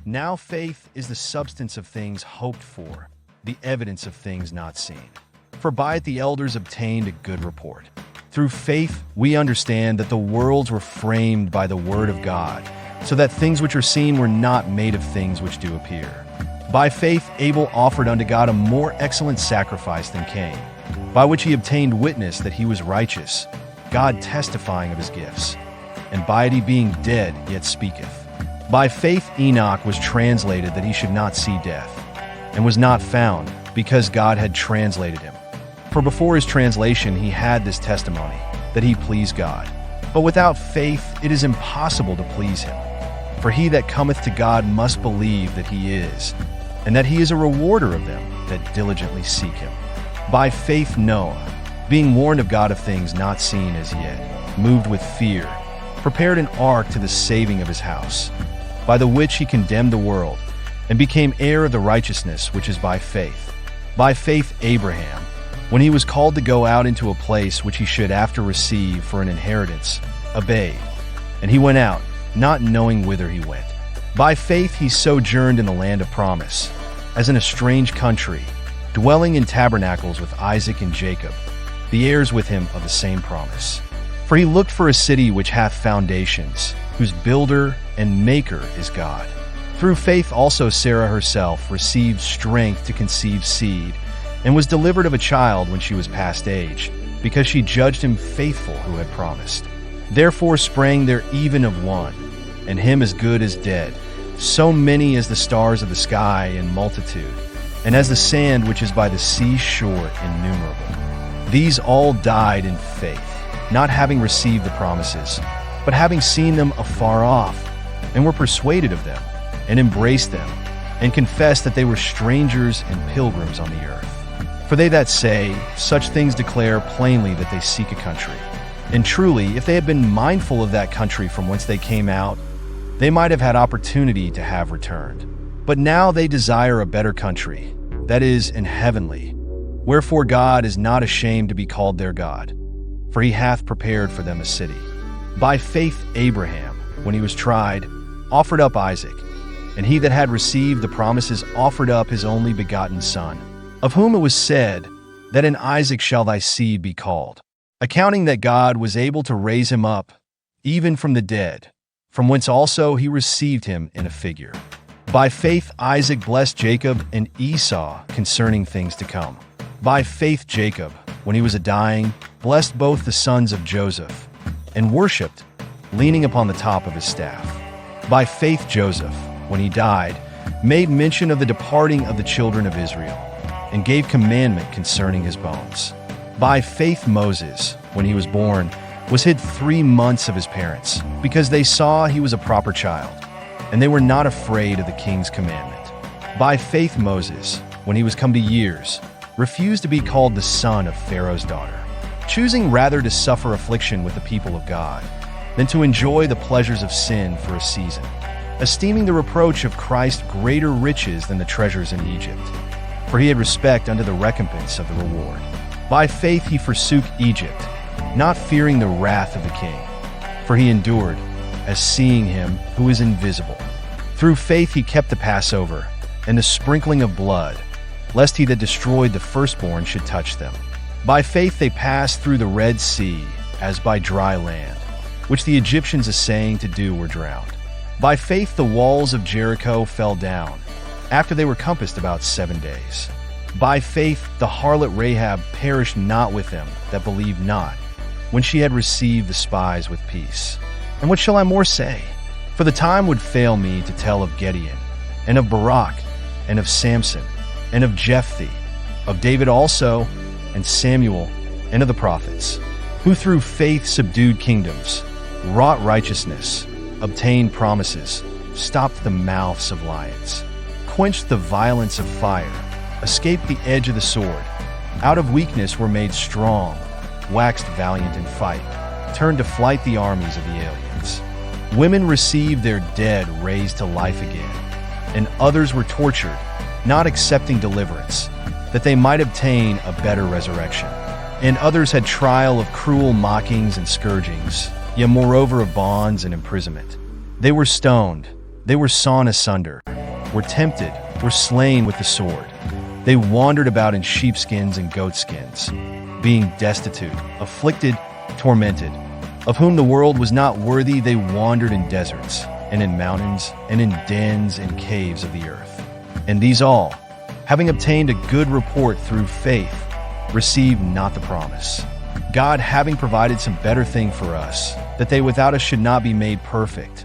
Now faith is the substance of things hoped for, the evidence of things not seen. For by it the elders obtained a good report. Through faith we understand that the worlds were framed by the word of God, so that things which are seen were not made of things which do appear. By faith Abel offered unto God a more excellent sacrifice than Cain, by which he obtained witness that he was righteous, God testifying of his gifts. And by it he being dead yet speaketh. By faith Enoch was translated that he should not see death, and was not found, because God had translated him. For before his translation he had this testimony, that he pleased God. But without faith it is impossible to please him. For he that cometh to God must believe that he is, and that he is a rewarder of them that diligently seek him. By faith Noah, being warned of God of things not seen as yet, moved with fear, prepared an ark to the saving of his house, by the which he condemned the world, and became heir of the righteousness which is by faith. By faith Abraham, when he was called to go out into a place which he should after receive for an inheritance, obeyed. And he went out, not knowing whither he went. By faith he sojourned in the land of promise, as in a strange country, dwelling in tabernacles with Isaac and Jacob, the heirs with him of the same promise. For he looked for a city which hath foundations, whose builder and maker is God. Through faith also Sarah herself received strength to conceive seed, and was delivered of a child when she was past age, because she judged him faithful who had promised. Therefore sprang there even of one, and him as good as dead, so many as the stars of the sky in multitude, and as the sand which is by the sea shore innumerable. These all died in faith, not having received the promises, but having seen them afar off, and were persuaded of them, and embraced them, and confessed that they were strangers and pilgrims on the earth. For they that say such things declare plainly that they seek a country. And truly, if they had been mindful of that country from whence they came out, they might have had opportunity to have returned. But now they desire a better country, that is, an heavenly. Wherefore God is not ashamed to be called their God, for he hath prepared for them a city. By faith Abraham, when he was tried, offered up Isaac, and he that had received the promises offered up his only begotten son, of whom it was said, that in Isaac shall thy seed be called, accounting that God was able to raise him up, even from the dead, from whence also he received him in a figure. By faith Isaac blessed Jacob and Esau concerning things to come. By faith Jacob, when he was a-dying, blessed both the sons of Joseph, and worshipped, leaning upon the top of his staff. By faith Joseph, when he died, made mention of the departing of the children of Israel, and gave commandment concerning his bones. By faith Moses, when he was born, was hid 3 months of his parents, because they saw he was a proper child, and they were not afraid of the king's commandment. By faith Moses, when he was come to years, refused to be called the son of Pharaoh's daughter, choosing rather to suffer affliction with the people of God, than to enjoy the pleasures of sin for a season, esteeming the reproach of Christ greater riches than the treasures in Egypt, for he had respect unto the recompense of the reward. By faith he forsook Egypt, not fearing the wrath of the king, for he endured, as seeing him who is invisible. Through faith he kept the Passover, and the sprinkling of blood, lest he that destroyed the firstborn should touch them. By faith they passed through the Red Sea, as by dry land, which the Egyptians essaying to do were drowned. By faith the walls of Jericho fell down, after they were compassed about 7 days. By faith the harlot Rahab perished not with them that believed not, when she had received the spies with peace. And what shall I more say? For the time would fail me to tell of Gideon, and of Barak, and of Samson, and of Jephthah, of David also, and Samuel, and of the prophets, who through faith subdued kingdoms, wrought righteousness, obtained promises, stopped the mouths of lions, quenched the violence of fire, escaped the edge of the sword, out of weakness were made strong, waxed valiant in fight, turned to flight the armies of the aliens. Women received their dead raised to life again, and others were tortured, not accepting deliverance, that they might obtain a better resurrection. And others had trial of cruel mockings and scourgings, yet moreover of bonds and imprisonment. They were stoned, They were sawn asunder, were tempted, were slain with the sword. They wandered about in sheepskins and goatskins, being destitute, afflicted, tormented, of whom the world was not worthy. They wandered in deserts, and in mountains, and in dens and caves of the earth. And these all, having obtained a good report through faith, received not the promise. God having provided some better thing for us, that they without us should not be made perfect,